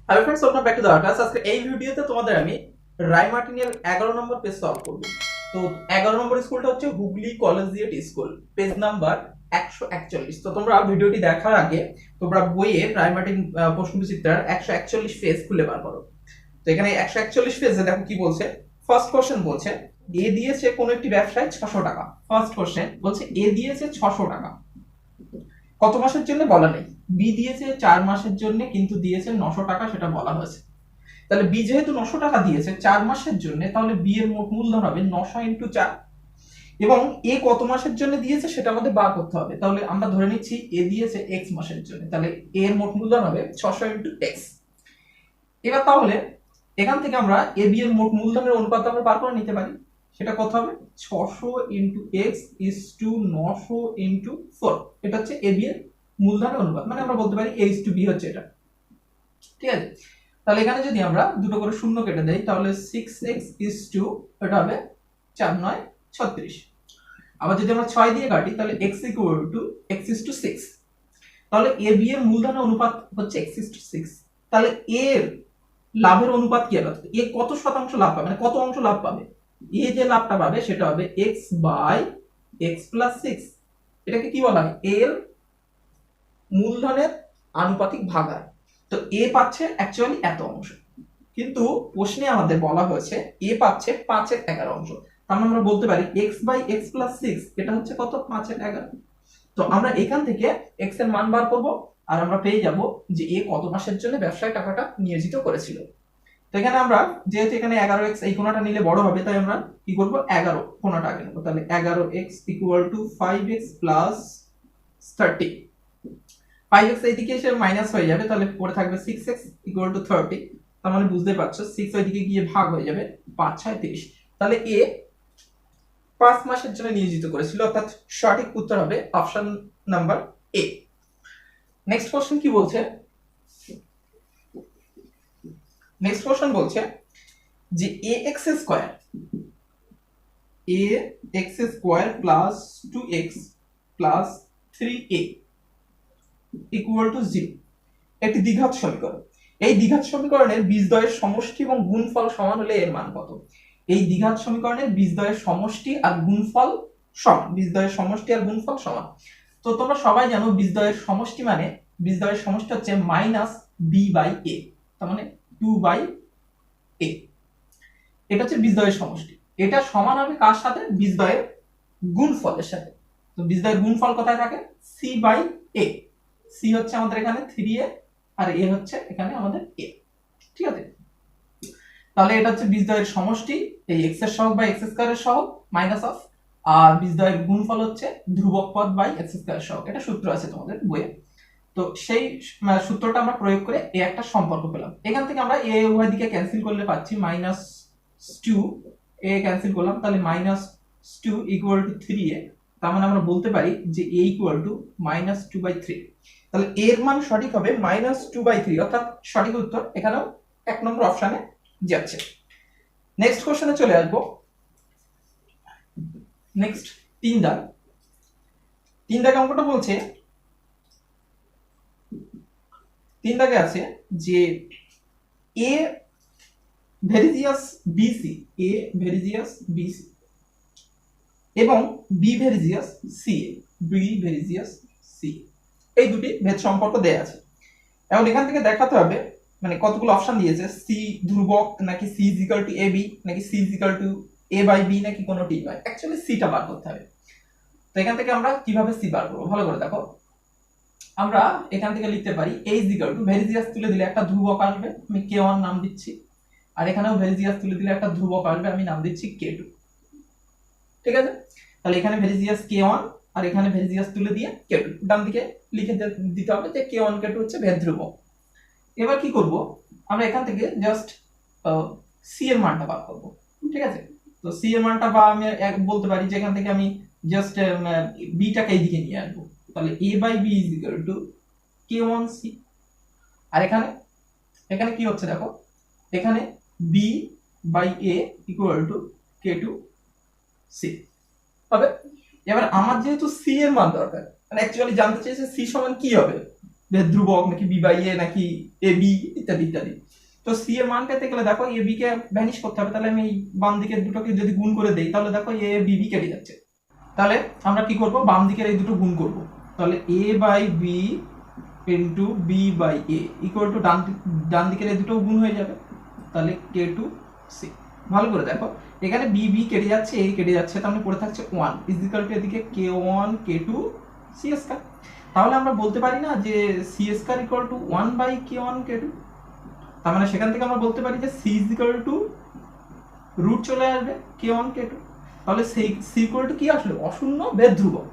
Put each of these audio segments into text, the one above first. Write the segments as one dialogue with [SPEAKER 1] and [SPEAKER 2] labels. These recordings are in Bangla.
[SPEAKER 1] Hello friends, welcome back to the class. আজকে এই ভিডিওতে তোমাদের আমি রাইমার্টিনের 11 নম্বর পেজ সলভ করব। তো 11 নম্বর স্কুলটা হচ্ছে Hooghly collegiate school, page number 141। তো তোমরা ভিডিওটি দেখার আগে তোমরা বইয়ে রাইমার্টিন প্রশ্নবিচিত্রার 141 পেজ খুলে বার করো। তো এখানে 141 পেজে দেখো কি বলছে। ফার্স্ট কোশ্চেন বলছে এ দিয়েছে কোন একটি ব্যবসায় 600 টাকা। ফার্স্ট কোশ্চেন বলছে এ দিয়েছে 600 টাকা, কত মাসের জন্য বলা নেই। বি দিয়েছে 4 মাসের জন্য, কিন্তু দিয়েছে 900 টাকা, সেটা বলা হয়েছে। তাহলে বি যেহেতু 900 টাকা দিয়েছে 4 মাসের জন্য, তাহলে বি এর মোট মূলধন হবে 900 ইনটু 4। এবং এ কত মাসের জন্য দিয়েছে সেটা আমাদের বার করতে হবে। তাহলে আমরা ধরে নিচ্ছি এ দিয়েছে x মাসের জন্য, তাহলে এ এর মোট মূলধন হবে 600 ইনটু x। এবার তাহলে এখান থেকে আমরা এ বি এর মোট মূলধনের অনুপাত আমরা বার করে নিতে পারি। সেটা কত হবে? 600 into x is to 900 into 4। এটা হচ্ছে এ বি এর মূলধনের অনুপাত, মানে আমরা বলতে পারি a ইজ টু b হচ্ছে এটা। ঠিক আছে, তাহলে এখানে যদি আমরা দুটো করে শূন্য কেটে দেই তাহলে 6x ইজ টু, এটা হবে 4 9 36। আবার যদি আমরা 6 দিয়ে কাটি তাহলে x equal to x is to 6। তাহলে a b এর মূলধনের অনুপাত হচ্ছে x ইজ টু 6। তাহলে a এর লাভের অনুপাত কি হবে? এ কত শতাংশ লাভ পাবে, মানে কত অংশ লাভ পাবে? এ যে লাভটা পাবে সেটা হবে x বাই x প্লাস 6। এটাকে কি বলা হয়? এর মূলধনের আনুপাতিক ভাগার। তো এ পাচ্ছে অ্যাকচুয়ালি এত অংশ, কিন্তু প্রশ্নে আমাদের বলা হয়েছে এ পাচ্ছে 5 এর 11 অংশ। তার মানে আমরা বলতে পারি x বাই x প্লাস 6 এটা হচ্ছে কত? 5 এর 11। তো আমরা এখান থেকে x এর মান বার করব, আর আমরা পেয়ে যাব যে এ কত মাসের জন্য ব্যবসায় টাকাটা নিয়োজিত করেছিল। তো এখানে আমরা যেহেতু এখানে 11x এই কোণাটা নিলে বড় হবে, তাই আমরা কি করব? 11 কোণাটা আগে নেব। তাহলে 11x equal to 5x plus 30। 5x এইদিকে এসে মাইনাস হয়ে যাবে, তাহলে পড়ে থাকবে 6x ইকুয়াল টু 30। তার মানে বুঝতে পারছো 6 ওইদিকে গিয়ে ভাগ হয়ে যাবে, 5 6 30। তাহলে এ 5 মাসের জন্য নিয়োজিত করেছিল, অর্থাৎ সঠিক উত্তর হবে option number A. Next question কি বলছে? নেক্সট কোশ্চেন বলছে যে ax square plus 2x plus 3a equal to 0 একটি দ্বিঘাত সমীকরণ। এই দ্বিঘাত সমীকরণের বীজদ্বয়ের সমষ্টি এবং গুণফল সমান হলে এর মান কত? এই দ্বিঘাত সমীকরণের বীজদ্বয়ের সমষ্টি আর গুণফল সমান, বীজদ্বয়ের সমষ্টি আর গুণফল সমান। তো তোমরা সবাই জানো বীজদ্বয়ের সমষ্টি মানে, বীজদ্বয়ের সমষ্টি হচ্ছে মাইনাস b বাই a, তার মানে 2 বাই a। এটা হচ্ছে বীজদ্বয়ের সমষ্টি। এটা সমান হবে কার সাথে? বীজদ্বয়ের গুণফলের সাথে। তো বীজদ্বয়ের গুণফল কোথায় থাকে? c by a। c হচ্ছে আমাদের এখানে 3a, আর a হচ্ছে এখানে আমাদের a। ঠিক আছে, তাহলে এটা হচ্ছে বীজদ্বয়ের সমষ্টি, এই x এর সহগ বাই x স্কয়ারের সহগ মাইনাস অফ, আর বীজদ্বয়ের গুণফল হচ্ছে ধ্রুবক পদ বাই x স্কয়ারের সহগ। এটা সূত্র আছে তোমাদের বইয়ে। তো সেই সূত্রটা আমরা প্রয়োগ করে এ একটা সম্পর্ক পেলাম। এখান থেকে আমরা এ উভয় দিকে ক্যান্সেল করলে পাচ্ছি মাইনাস 2, এ ক্যান্সেল করলাম, তাহলে মাইনাস 2 ইকুয়াল টু 3a। তার মানে আমরা বলতে পারি যে a ইকুয়াল টু মাইনাস 2/3। তাহলে এর মান সঠিক হবে মাইনাস 2/3, অর্থাৎ সঠিক উত্তর এখানেও 1 নম্বর অপশনে যাচ্ছে। নেক্সট কোশ্চেনে চলে আসবো। নেক্সট 3 দাগ। 3 দাগে অঙ্কটা বলছে, 3 দাগে আছে যে এ ভেরিজিয়াস বিসি, এ ভেরিজিয়াস বিসি এবং বি ভেরিজিয়াস সি, বি ভেরিজিয়াস সি, এই দুটি ভেদ সম্পর্ক দেয়া আছে। এখন এখান থেকে দেখাতে হবে মানে কতগুলো অপশন দিয়েছে, সি ধ্রুবক নাকি C is equal to A B নাকি C is equal to A by B নাকি কোনোটি নয়। অ্যাকচুয়ালি সিটা বার করতে হবে। তো এখান থেকে আমরা কিভাবে সি বার করবো ভালো করে দেখো। আমরা এখান থেকে লিখতে পারি a ইজ ইকুয়াল টু ভেরিজিয়াস তুলে দিলে একটা ধ্রুবক আসবে, আমি k1 নাম দিচ্ছি, আর এখানেও ভেরিজিয়াস তুলে দিলে একটা ধ্রুবক আসবে, আমি নাম দিচ্ছি k2। ঠিক আছে, তাহলে এখানে ভেরিজিয়াস k1 আর এখানে ভেরিজিয়াস তুলে দিয়ে k2 ডান দিকে লিখে দিতে হবে যে k1 k2 হচ্ছে ভেদ ধ্রুবক। এবার কি করব, আমরা এখান থেকে জাস্ট সি এর মানটা বার করব। ঠিক আছে, তো সি এর মানটা বা আমি বলতে পারি যে এখান থেকে আমি জাস্ট বিটাকে এইদিকে নিয়ে আসবো। তাহলে a by b is equal to k1c। আর এখানে এখানে কি হচ্ছে দেখো, এখানে b by a equal to k2c হবে। এবার আমার যেহেতু c এর মান দরকার, মানে অ্যাকচুয়ালি জানতে চাইছে c সমান কি হবে, ধ্রুবক নাকি বি বাই এ নাকি এ বি ইত্যাদি ইত্যাদি। তো সি এর মান পেতে গেলে দেখো এ বি কে ভ্যানিশ করতে হবে, তাহলে আমি এই বাম দিকের দুটোকে যদি গুণ করে দেই তাহলে দেখো এ বি বি কেটে যাচ্ছে। তাহলে আমরা কি করব, বাম দিকের এই দুটো গুণ করব, তাহলে A by B into B by A equal to ডান দিকের এই দুটো গুণ হয়ে যাবে, তাহলে কে টু সি। ভালো করে দেখো এখানে বি বি কেটে যাচ্ছে, এ কেটে যাচ্ছে, তার মানে পড়ে থাকছে 1 ইজ ইকুয়াল টু এদিকে k1 k2 সি স্কয়ার। তাহলে আমরা বলতে পারি না যে C square equal to 1 by k1 k2, তার মানে সেখান থেকে আমরা বলতে পারি যে C is equal to root চলে আসবে k1 k2। তাহলে সেই সি ইকুয়াল টু কি আসলে অশূন্য ধ্রুবক,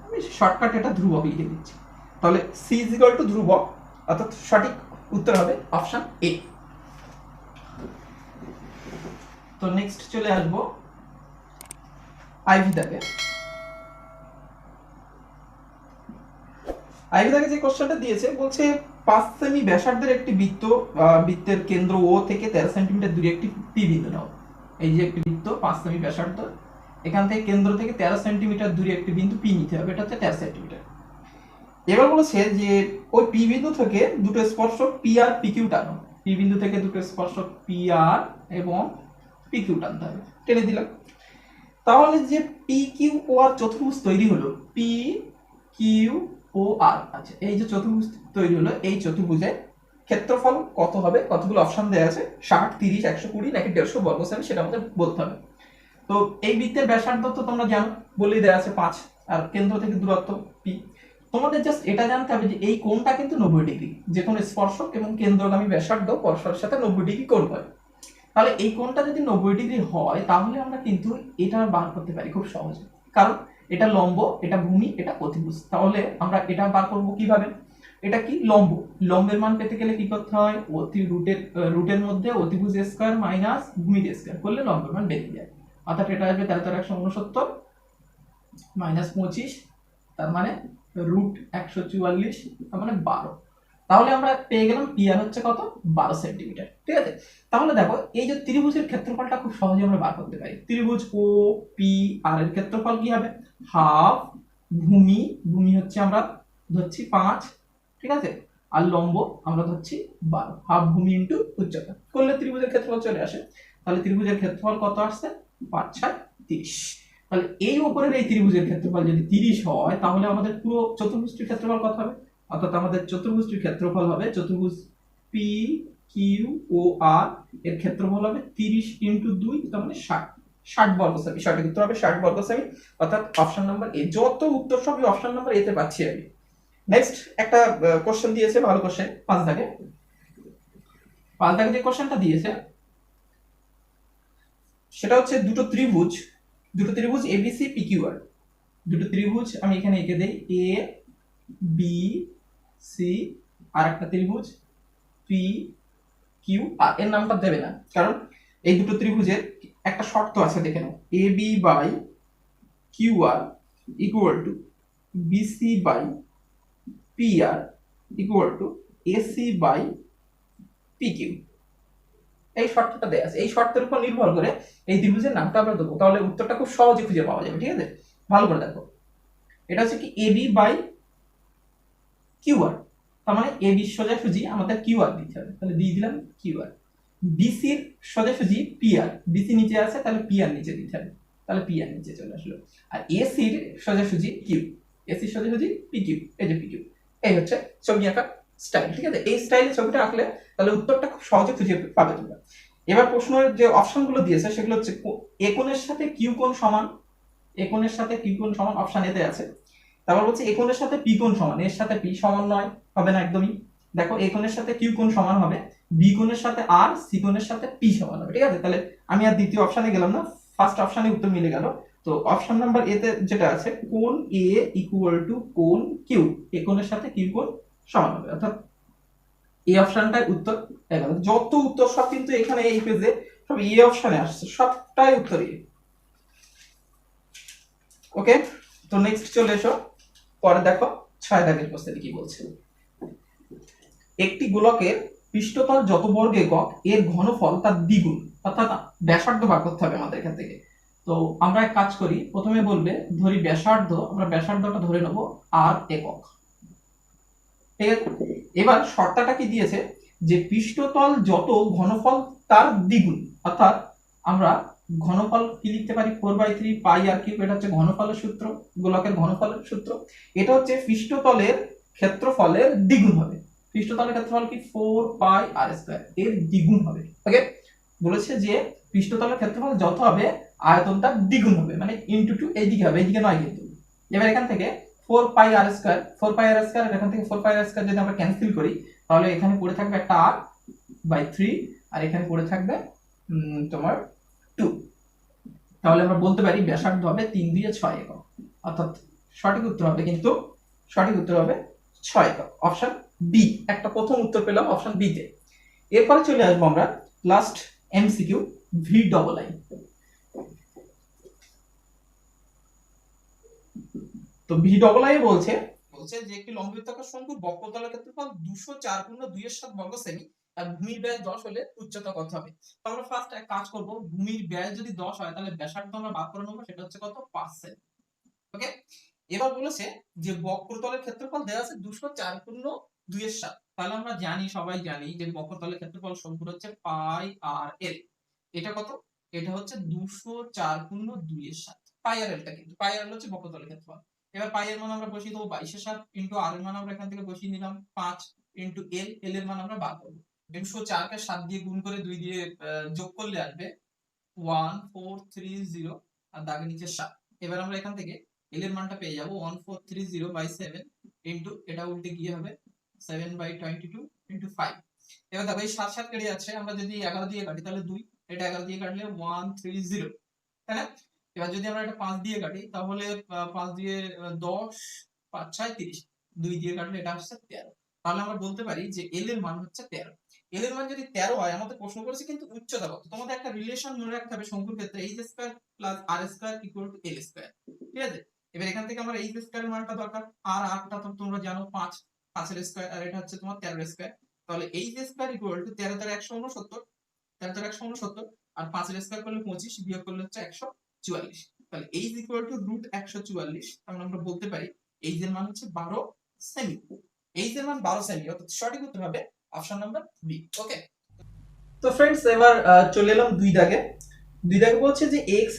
[SPEAKER 1] আমি শর্টকাট এটা ধ্রুবক লিখে দিচ্ছি। তাহলে সি ইজ ইকুয়াল টু ধ্রুবক, অর্থাৎ সঠিক উত্তর হবে অপশন এ। তো নেক্সট চলে আসবো আইভি দাগে। আইভি দাগে যে কোশ্চেনটা দিয়েছে বলছে 5 সেমি ব্যাসার্ধের একটি বৃত্ত, বৃত্তের কেন্দ্র ও থেকে 13 সেন্টিমিটার দূরে একটি পি বিন্দু নাও। এই যে একটি বৃত্ত 5 সেমি ব্যাসার্ধ, এখান থেকে কেন্দ্র থেকে 13 সেন্টিমিটার দূরে একটি বিন্দু পি নিতে হবে, এটা হচ্ছে 13 সেন্টিমিটার। এবার বলেছে যে ওই পি বিন্দু থেকে দুটো স্পর্শক পি আর পি কিউ টানো। পি বিন্দু থেকে দুটো স্পর্শক পি আর এবং পি কিউ টানতে হবে, টেনে দিলাম। তাহলে যে পি কিউ ও আর চতুর্ভুজ তৈরি হলো, পি কিউ ও আর, আচ্ছা এই যে চতুর্ভুজ তৈরি হলো, এই চতুর্ভুজের ক্ষেত্রফল কত হবে, কতগুলো অপশন দেওয়া আছে 60 30 120 নাকি 150 বর্গ সেমি, সেটা আমাদের বলতে হবে। তো এই বৃত্তের ব্যাসার্ধ তো তোমরা জানো, বলেই দেওয়া আছে 5, আর কেন্দ্র থেকে দূরত্ব পি। তোমাদের জাস্ট এটা জানতে হবে যে এই কোণটা কিন্তু 90 ডিগ্রি, যে কোনো স্পর্শক এবং কেন্দ্রগামী ব্যাসার্ধ পরস্পরের সাথে 90 ডিগ্রি কোণ হয়। তাহলে এই কোণটা যদি 90 ডিগ্রি হয় তাহলে আমরা কিন্তু এটা বার করতে পারি খুব সহজে, কারণ এটা লম্ব, এটা ভূমি, এটা অতিভুজ। তাহলে আমরা এটা বার করব কিভাবে, এটা কি লম্ব, লম্বের মান পেতে গেলে কি করতে হয়, রুটের মধ্যে অতিভুজ স্কয়ার মাইনাস ভূমি স্কয়ার করলে লম্বের মান বেরিয়ে যায়, অর্থাৎ এটা আসবে 13,169 মাইনাস 25, তার মানে রুট 144, তার মানে 12। তাহলে আমরা পেয়ে গেলাম পি আর হচ্ছে কত, 12 সেন্টিমিটার। ঠিক আছে, তাহলে দেখো এই যে ত্রিভুজের ক্ষেত্রফলটা খুব সহজে আমরা বার করতে পারি। ত্রিভুজ ও পি আর এর ক্ষেত্রফল কি হবে, হাফ ভূমি, ভূমি হচ্ছে আমরা ধরছি 5, ঠিক আছে, আর লম্ব আমরা ধরছি 12, হাফ ভূমি ইন্টু উচ্চতা করলে ত্রিভুজের ক্ষেত্রফল চলে আসে। তাহলে ত্রিভুজের ক্ষেত্রফল কত আসছে, 5 6 30। তাহলে এই উপরের এই ত্রিভুজের ক্ষেত্রফল যদি 30 হয় তাহলে আমাদের পুরো চতুর্ভুজটির ক্ষেত্রফল কত হবে, অর্থাৎ আমাদের চতুর্ভুজটির ক্ষেত্রফল হবে, চতুর্ভুজ পি কিউ ও আর এর ক্ষেত্রফল হবে 30 ইন্টু 2, তার মানে 60 বর্গ সেমি। সঠিক উত্তর হবে 60 বর্গ সেমি, অর্থাৎ অপশন নাম্বার এ। যত উত্তর সবই অপশন নাম্বার এ তে পাচ্ছি আমি। নেক্সট একটা কোশ্চেন দিয়েছে, ভালো কোশ্চেন, 5 দাগে। 5 দাগে যে কোশ্চেনটা দিয়েছে সেটা হচ্ছে দুটো ত্রিভুজ এবিসি পিকিউআর, দুটো ত্রিভুজ আমি এখানে এঁকে দেই, এ বি সি, আর একটা ত্রিভুজ পি কিউ আর, এর নামটা দেবে না কারণ এই দুটো ত্রিভুজের একটা শর্ত আছে, দেখে নাও, A B by Q R equal to BC by P R equal to AC by P Q. এই শর্তটা দেয়া আছে, এই শর্তের উপর নির্ভর করে এই ত্রিভুজের নামটা আমরা দেবো, তাহলে উত্তরটা খুব সহজে খুঁজে পাওয়া যাবে। ঠিক আছে, ভালো করে দেখো, এটা হচ্ছে কি এবি বাই কিউআর, তার মানে এবি সোজাসুজি আমাদের কিউআর দিতে হবে, তাহলে দিয়ে দিলাম কিউআর। বিসির সোজাসুজি পিআর, বিসি নিচে আছে তাহলে পিআর নিচে দিতে হবে, তাহলে পিআর নিচে চলে আসলো। আর এসির সোজাসুজি কিউ, এসির সোজাসুজি পি কিউ, এই যে পি কিউ। এই হচ্ছে ছবি আঁকা স্টাইল। ঠিক আছে, এই স্টাইলে ছবিটা আঁকলে তাহলে উত্তরটা খুব সহজে খুঁজে পাবে তোমরা। এবার প্রশ্নের যে অপশনগুলো দিয়েছে সেগুলো হচ্ছে এ কোণের সাথে কিউ কোণ সমান, এ কোণের সাথে কিউ কোণ সমান অপশন এতে আছে। তারপর বলছে এ কোণের সাথে পি কোণ সমান, এর সাথে পি সমান নয়, হবে না একদমই। দেখো এ কোণের সাথে কিউ কোণ সমান হবে, বি কোণের সাথে আর, সি কোণের সাথে পি সমান হবে। ঠিক আছে, তাহলে আমি আর দ্বিতীয় অপশনে গেলাম না, ফার্স্ট অপশনে উত্তর মিলে গেল। তো অপশন নাম্বার এ তে যেটা আছে, কোণ এ ইকুয়াল টু কোণ কিউ, এ কোণের সাথে কিউ কোণ সমান হবে, অর্থাৎ এই অপশনটাই উত্তর হয়ে গেল। যত উত্তর সব কিন্তু এখানে এই পেজে সব এ অপশনে আসছে, সবটাই উত্তর এ। ওকে, তো নেক্সট চলে এসো, পরে দেখো 6 দাগের কোশ্চেনে কি বলছে। একটি গোলকের পৃষ্ঠতল যত বর্গ একক এর ঘনফল তার দ্বিগুণ, অর্থাৎ ব্যাসার্ধ বার করতে হবে আমাদের এখান থেকে। তো আমরা এক কাজ করি, প্রথমে বলবে ধরি ব্যাসার্ধ, আমরা ব্যাসার্ধটা ধরে নেব আর একক, ঠিক আছে। এবার শর্তটা কি দিয়েছে যে পৃষ্ঠতল যত ঘনফল তার দ্বিগুণ, অর্থাৎ আমরা ঘনফল কি লিখতে পারি 4/3 পাই আর কিউব, এটা হচ্ছে ঘনফলের সূত্র, গোলকের ঘনফলের সূত্র। এটা হচ্ছে পৃষ্ঠতলের ক্ষেত্রফলের দ্বিগুণ হবে। পৃষ্ঠতলের ক্ষেত্রফল কি 4 পাই আর স্কয়ার, এর দ্বিগুণ হবে। ওকে, বলেছে যে পৃষ্ঠতলের ক্ষেত্রফল যত হবে আয়তনটা দ্বিগুণ হবে, মানে ইনটু 2 এইদিকে হবে, এইদিকে নয় কিন্তু। এবার এখান থেকে 4 পাই আর স্কয়ার, 4 পাই আর স্কয়ার, এখান থেকে 4 পাই আর স্কয়ার যদি আমরা ক্যান্সেল করি তাহলে এখানে পড়ে থাকবে একটা r বাই 3 আর এখানে পড়ে থাকবে তোমার 2। তাহলে আমরা বলতে পারি ব্যাসার্ধ হবে 3 2 6 একক, অর্থাৎ সঠিক উত্তর হবে, কিন্তু সঠিক উত্তর হবে 6 একক, অপশন বি। একটা প্রথম উত্তর পেলাম অপশন বি তে। এরপরে চলে আসবো আমরা last MCQ V double I. তো ভি ডবল আই বলছে যে একটি লম্ববৃত্তাকার শঙ্কুর বক্রতলের ক্ষেত্রফল 204 গুণ 2 এর 7 বর্গ সেমি আর ভূমির ব্যাস 10 হলে উচ্চতা কত হবে। তো আমরা ফার্স্ট এক কাজ করব, ভূমির ব্যাস যদি 10 হয় তাহলে ব্যাসার্ধ আমরা ভাগ করে নেব, সেটা হচ্ছে কত 5 সেমি। ওকে, এবার বলেছে যে বক্রতলের ক্ষেত্রফল দেওয়া আছে 204 গুণ 2 এর 7, তাহলে আমরা জানি, সবাই জানি যে বক্রতলের ক্ষেত্রফল শঙ্কুর হচ্ছে পাই আর এল। এটা কত, এটা হচ্ছে 204 গুণ 2 এর 7, পাই আর এলটা, কিন্তু পাই আর এল হচ্ছে বক্রতলের ক্ষেত্রফল। এবার পাই এর মান আমরা বসিয়ে দেবো 22 এর 7 ইনটু আর এর মান আমরা এখান থেকে বসিয়ে নিলাম 5 ইনটু এল, এল এর মান আমরা বার করব। 204 কে 7 দিয়ে গুণ করে 2 দিয়ে যোগ করলে আসবে 1430 আর দাগের নিচে 7। এবার আমরা এখান থেকে এল এর মানটা পেয়ে যাব 1430 বাই 7 ইনটু এটা উল্টে গিয়ে হবে 7/22 ইনটু 5। এবার দেখো এই 7 7 কেটে যাচ্ছে, আমরা যদি 11 দিয়ে কাটি তাহলে 2, এটা 11 দিয়ে কাটলে 130, তাই না। এবার যদি আমরা এটা 5 দিয়ে কাটি তাহলে 5 দিয়ে 10 5 6 30, 2 দিয়ে কাটলে এটা আসছে 13। তাহলে আমরা বলতে পারি যে এল এর মান হচ্ছে 13। এল এর মান যদি 13 হয়, আমাদের প্রশ্ন করেছে কিন্তু উচ্চতা কত। তোমাদের একটা রিলেশন মনে রাখতে হবে শঙ্কুর ক্ষেত্রে, H square plus R square equal to L square, ঠিক আছে। এবার এখান থেকে আমরা এইচ স্কয়ারের মানটা দরকার, আর আরটা তো তোমরা জানো 5, 5 এর স্কয়ার, আর এটা হচ্ছে তোমার 13 এর স্কয়ার। তাহলে এইচ স্কয়ার ইকুয়াল টু 13 দ্বারা 169, 13 দ্বারা 169 আর 5 এর স্কয়ার করলে 25 বিয়োগ করলে হচ্ছে 144। তাহলে এইচ ইকুয়াল টু রুট 144, তাহলে আমরা বলতে পারি এইচ এর মান হচ্ছে 12 সেমি। এইচ এর মান 12 সেমি, অর্থাৎ সঠিক উত্তর হবে অপশন নাম্বার বি। ওকে, তো फ्रेंड्स এবার চলে এলাম দুই দাগে। দুই দাগে বলছে যে x²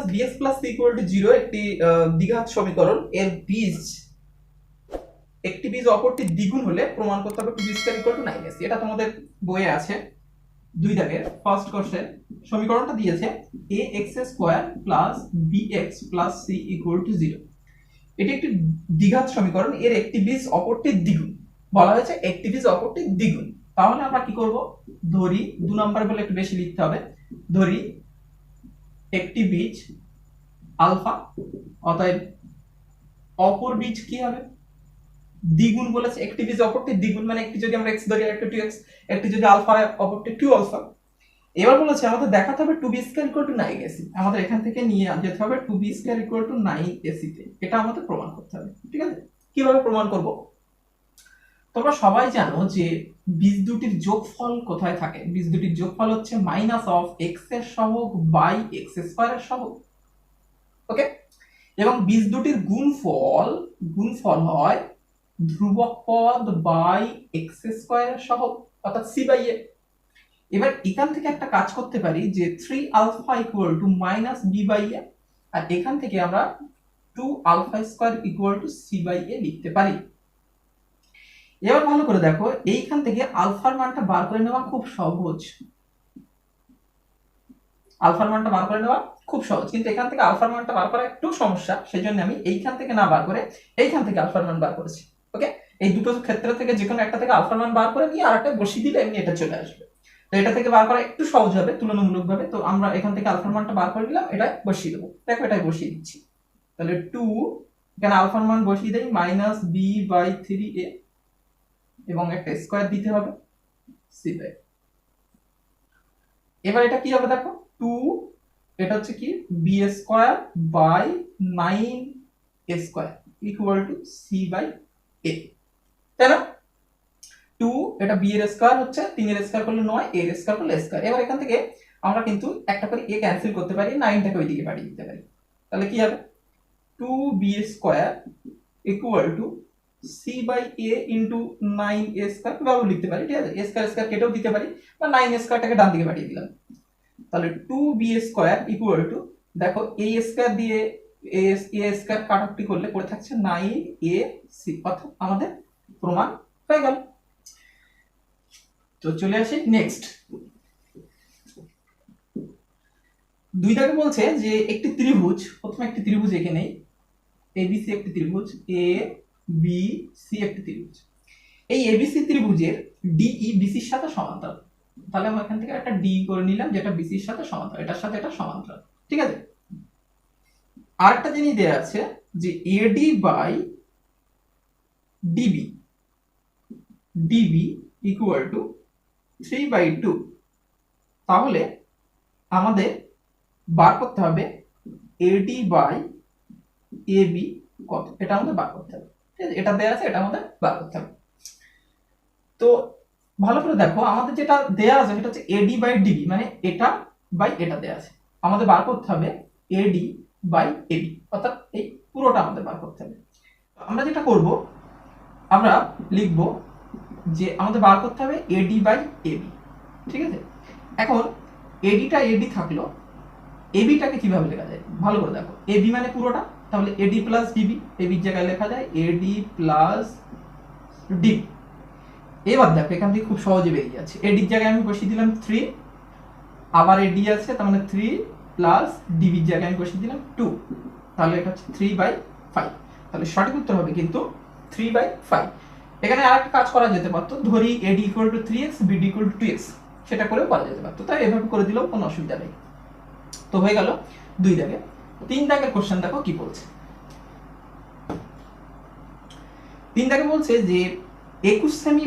[SPEAKER 1] + bx + c = 0 একটি দ্বিঘাত সমীকরণ, এর বীজ একটি বীজ অপরটির দ্বিগুণ হলে প্রমাণ করতে হবে 2b² = 9ac। এটা তোমাদের বইয়ে আছে। দুই দাগের ফার্স্ট কোশ্চেন, সমীকরণটা দিয়েছে ax² + bx + c = 0। এটি একটি দ্বিঘাত সমীকরণ, এর একটি বীজ অপরটির দ্বিগুণ বলা হয়েছে, একটি বীজ অপরটির দ্বিগুণ। তাহলে আমরা কি করব, ধরি 2 নাম্বার বলে একটু বেশি লিখতে হবে, ধরি একটি বীজ আলফা, অতএব অপর বীজ কি হবে দ্বিগুণ বলেছে, একটি বীজ অপরটির দ্বিগুণ, মানে একটি যদি আমরা x ধরি একটা 2x, একটি যদি আলফা অপরটি 2 আলফা। এবার বলেছে আমাদের দেখাতে হবে 2b² = 9ac, আমাদের এখান থেকে নিয়ে যেতে হবে 2b² = 9ac তে, এটা আমাদের প্রমাণ করতে হবে। ঠিক আছে, কিভাবে প্রমাণ করব, তোমরা সবাই জানো যে বীজ দুটির যোগফল কোথায় থাকে, বীজ দুটির যোগফল হচ্ছে -x এর সহগ বাই x² এর সহগ। ওকে, এবং বীজ দুটির গুণফল হয় ধ্রুবক পদ বাই x² এর সহগ, অর্থাৎ c বাই a। এবার এখান থেকে একটা কাজ করতে পারি যে 3α - b/a, আর এখান থেকে আমরা 2α² = c/a লিখতে পারি। এবার ভালো করে দেখো, এইখান থেকে আলফার মানটা বার করে নেওয়া খুব সহজ, আলফার মানটা বার করে নেওয়া খুব সহজ, কিন্তু এখান থেকে আলফার মানটা বার করা একটু সমস্যা, সেজন্য আমি এইখান থেকে না বার করে এইখান থেকে আলফার মান বার করেছি। ওকে, এই দুটো ক্ষেত্র থেকে যে কোনো একটা থেকে আলফার মান বার করে নিয়ে আরেকটা বসিয়ে দিলে এমনি এটা চলে আসবে। তো এটা থেকে বার করা একটু সহজ হবে তুলনামূলকভাবে, তো আমরা এখান থেকে আলফার মানটা বার করে নিলাম, এটা বসিয়ে দেবো। দেখো এটাই বসিয়ে দিচ্ছি, তাহলে 2, এখানে আলফার মান বসিয়ে দেই -b/3a, এবং একটা স্কয়ার দিতে হবে c/a। এবার এটা কি হবে দেখো, 2, এটা হচ্ছে কি b² / 9a² = c/a, তাই না। 2, এটা b এর স্কয়ার হচ্ছে 3 এর স্কয়ার করলে 9, a এর স্কয়ার করলে স্কয়ার। এবার এখান থেকে আমরা কিন্তু একটা করে a ক্যান্সেল করতে পারি, 9টাকে ওইদিকে পাঠিয়ে দিতে পারি। তাহলে কি হবে 2b² = C by A into 9a square কিভাবে লিখতে পারি, ঠিক আছে, a স্কয়ার স্কয়ার কেটেও দিতে পারি, বা 9a স্কয়ারটাকে ডান দিকে পাঠিয়ে দিলাম। তাহলে 2b স্কয়ার ইকুয়াল টু, দেখো a স্কয়ার দিয়ে a স্কয়ার কাটাকুটি করলে পড়ে থাকছে 9ac, অর্থাৎ আমাদের প্রমাণ হয়ে গেল। তো চলে আসি নেক্সট। 2 দাগে বলছে যে একটি ত্রিভুজ, প্রথমে একটি ত্রিভুজ এঁকে নেই, এবিসি একটি ত্রিভুজ, এ বি সি একটি ত্রিভুজ। এই এবিসি ত্রিভুজের ডিই বিসির সাথে সমান্তরাল। তাহলে আমরা এখান থেকে একটা ডি করে নিলাম যেটা বিসির সাথে সমান্তরাল, এটার সাথে এটা সমান্তরাল, ঠিক আছে। আরেকটা জিনিস দেয়া আছে যে AD by DB, DB equal to 3/2। তাহলে আমাদের বার করতে হবে এডি বাই এবি কত, এটা আমাদের বার করতে হবে, ঠিক আছে, এটা দেয়া আছে, এটা আমাদের বার করতে হবে। তো ভালো করে দেখো, আমাদের যেটা দেয়া আছে সেটা হচ্ছে এডি বাই ডিবি, মানে এটা বাই এটা দেয়া আছে, আমাদের বার করতে হবে এডি বাই এবি, অর্থাৎ এই পুরোটা আমাদের বার করতে হবে। আমরা যেটা করব, আমরা লিখব যে আমাদের বার করতে হবে এডি বাই এবি, ঠিক আছে। এখন এডিটা এডি থাকলো, এবিটাকে কিভাবে লেখা যায় ভালো করে দেখো, এবি মানে পুরোটা, তাহলে এডি প্লাস ডিবি, এবির জায়গায় লেখা যায় এডি প্লাস ডিবি। এবার দেখো এখান থেকে খুব সহজে বেরিয়ে যাচ্ছে, এডির জায়গায় আমি বসিয়ে দিলাম 3, আবার এডি আছে তার মানে 3 প্লাস ডিবির জায়গায় আমি বসিয়ে দিলাম 2, তাহলে এটা হচ্ছে 3/5। তাহলে সঠিক উত্তর হবে কিন্তু 3/5। এখানে আরেকটা কাজ করা যেতে পারতো, ধরি এডি equal to 3x, BD equal to 2x, সেটা করেও করা যেতে পারতো, তাই এভাবে করে দিলেও কোনো অসুবিধা নেই। তো হয়ে গেল 2 দাগে। 3 দাগের কোশ্চেন দেখো কি বলছে। 3 দাগে বলছে যে 21 সেমি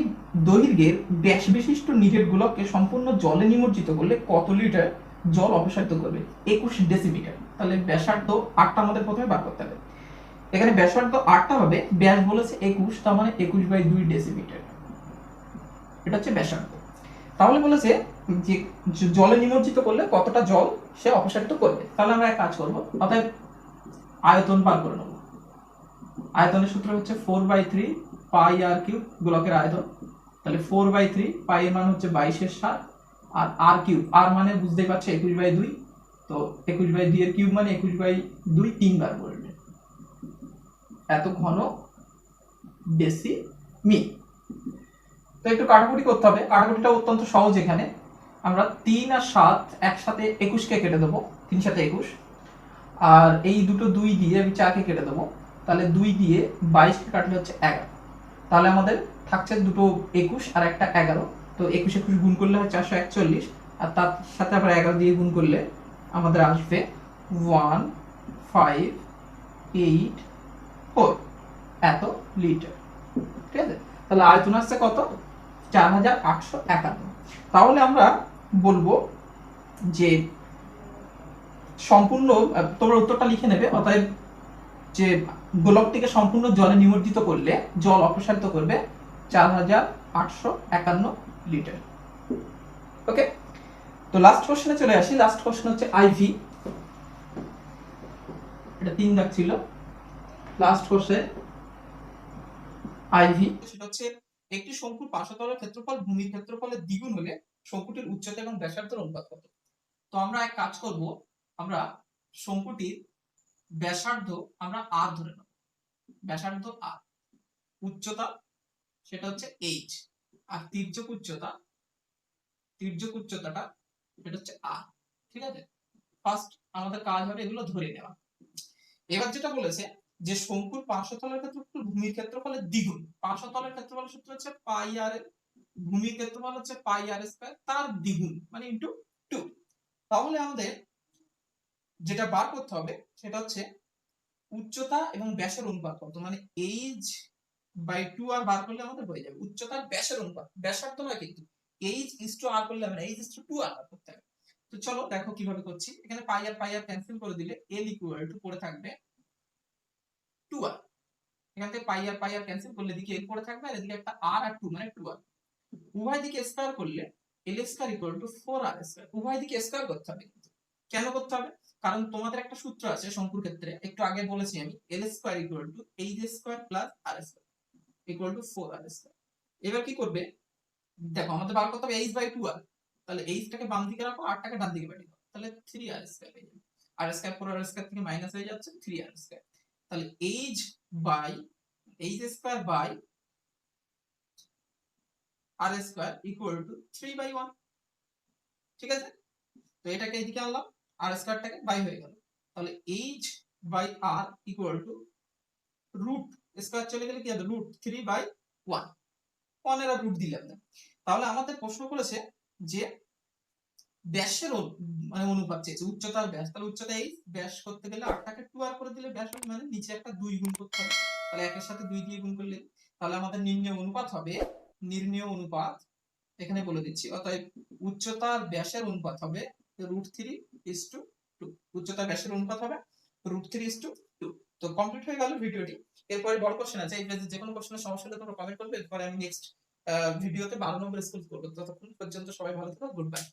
[SPEAKER 1] দৈর্ঘ্যের ব্যাস বিশিষ্ট নিরেট গোলককে সম্পূর্ণ জলে নিমজ্জিত করলে কত লিটার জল অপসারিত করবে, 21 ডেসিমিটার। তাহলে ব্যাসার্ধ 8টা আমাদের প্রথমে বার করতে হবে। এখানে ব্যাসার্ধ 8টা হবে, ব্যাস বলেছে 21, তার মানে 21/2 ডেসিমিটার, এটা হচ্ছে ব্যাসার্ধ। তাহলে বলেছে যে জলে নিমজ্জিত করলে কতটা জল সে অপসারিত করবে। তাহলে আমরা এক কাজ করব, অতএব আয়তন বার করে নেব। আয়তনের সূত্র হচ্ছে 4/3 পাই আর কিউব, গোলকের আয়তন। তাহলে 4/3 পাই এর মান হচ্ছে 22/7, আর আর কিউব, আর মানে বুঝতেই পারছো 21/2, তো 21/2 এর কিউব মানে 21/2 তিনবার বলবে, এত ঘন ডেসিমি। তো একটু কাটাকুটি করতে হবে, কাটাকুটিটা অত্যন্ত সহজ। এখানে আমরা 3 আর 7 একসাথে 21 কে কেটে দেবো, 3 7 21, আর এই দুটো 2 দিয়ে আমি 4 কে কেটে দেবো, তাহলে 2 দিয়ে 22 কে কাটলে হচ্ছে 11। তাহলে আমাদের থাকছে দুটো 21 আর একটা 11, তো 21 21 গুণ করলে হয় 441, আর তার সাথে আবার 11 দিয়ে গুণ করলে আমাদের আসবে 1584 এত লিটার, ঠিক আছে। তাহলে আয়তন আসছে কত, 4851। তাহলে আমরা বলবো যে সম্পূর্ণ, তোমরা উত্তরটা লিখে নেবে, অতএব যে গোলকটিকে সম্পূর্ণ জলে নিমজ্জিত করলে জল অপসারিত করবে 4851 লিটার। ওকে, তো লাস্ট কোশ্চেনে চলে আসি। লাস্ট কোশ্চেন হচ্ছে আইভি, এটা 3 দাগ ছিল। লাস্ট কোশ্চেন আইভি, সেটা হচ্ছে একটি শঙ্কুর পার্শ্বতলের ক্ষেত্রফল ভূমির ক্ষেত্রফলের দ্বিগুণ হলে শঙ্কুটির উচ্চতা এবং ব্যাসার্ধের অনুপাত কত। তো আমরা এক কাজ করব, আমরা শঙ্কুটির ব্যাসার্ধ আমরা আর ধরে নেব, ব্যাসার্ধ আর, উচ্চতা সেটা হচ্ছে এইচ, আর তির্যক উচ্চতাটা এটা হচ্ছে আর, ঠিক আছে। ফার্স্ট আমাদের কাজ হবে এগুলো ধরে নেওয়া। এবার যেটা বলেছে যে শঙ্কুর পার্শ্বতলের ক্ষেত্রফল ভূমির ক্ষেত্রফলের দ্বিগুণ, পার্শ্বতলের ক্ষেত্রফলের সূত্র হচ্ছে পাই আর এল, ভূমির ক্ষেত্রফল হচ্ছে পাই আর স্কয়ার, তার দ্বিগুণ মানে ইনটু 2। তাহলে আমাদের যেটা বার করতে হবে সেটা হচ্ছে উচ্চতা এবং ব্যাসের অনুপাত কত, মানে এইচ বাই 2 আর বার করলে আমাদের হয়ে যাবে উচ্চতার ব্যাসের অনুপাত, ব্যাসার্ধ নয় কিন্তু, এইচ ইস টু আর করলে হবে না, এইচ ইস টু 2 আর বার করতে হবে। তো চলো দেখো কিভাবে করছি। এখানে পাই আর ক্যান্সেল করে দিলে এল ইকুয়াল টু পড়ে থাকবে 2r, এখান থেকে পাই আর ক্যান্সেল করলে এদিকে এল পড়ে থাকবে, আর এদিকে একটা আর আর 2 মানে 2r, উভয় দিকে স্কয়ার করলে L square equal to 4r square. উভয় দিকে স্কয়ার করতে হবে, কেন করতে হবে, কারণ তোমাদের একটা সূত্র আছে শঙ্কুর ক্ষেত্রে, একটু আগে বলেছি আমি, L square equal to H square plus R square. Equal to 4r square. এবার কি করবে, দেখো আমাদের বার করতে হবে h বাই 2r, তাহলে h টাকে বাম দিকে রাখো, r টাকে ডান দিকে পাঠিয়ে দাও, তাহলে 3r স্কয়ার হয়ে যাবে। r স্কয়ার 4r স্কয়ার থেকে মাইনাস হয়ে যাচ্ছে 3r স্কয়ার, তাহলে h by h square by r square equal to 3 by 1। ঠিক আছে, তো এটাকে এদিকে আনলাম, r স্কয়ারটাকে বাই হয়ে গেল, তাহলে h by r equal to root square চলে গেলে কি হবে, রুট 3 বাই 1, 1 এর রুট দিলাম না। তাহলে আমাদের প্রশ্ন করেছে যে ব্যাসের মানে অনুপাত চেয়েছে, উচ্চতার ব্যাস, তাহলে উচ্চতা এই ব্যাস করতে গেলে 8 টাকে 2r করে দিলে ব্যাস হবে, মানে নিচে একটা 2 গুণ করতে হবে, তাহলে একের সাথে 2 দিয়ে গুণ করলে তাহলে আমাদের নির্ণয় অনুপাত হবে, নির্ণয় অনুপাত এখানে বলে দিচ্ছি, অতএব উচ্চতার ব্যাসের অনুপাত হবে √3:2, উচ্চতার ব্যাসের অনুপাত হবে √3:2। তো কমপ্লিট হয়ে গেল ভিডিওটি। এরপরে বড় কোশ্চেন আছে, এই পেজে যে কোনো কোশ্চেনের সমস্যা হলে তোমরা কমেন্ট করবে, এরপরে আমি নেক্সট ভিডিওতে 12 নম্বর স্কুল করব। ততক্ষণ পর্যন্ত সবাই ভালো থেকো, গুড বাই।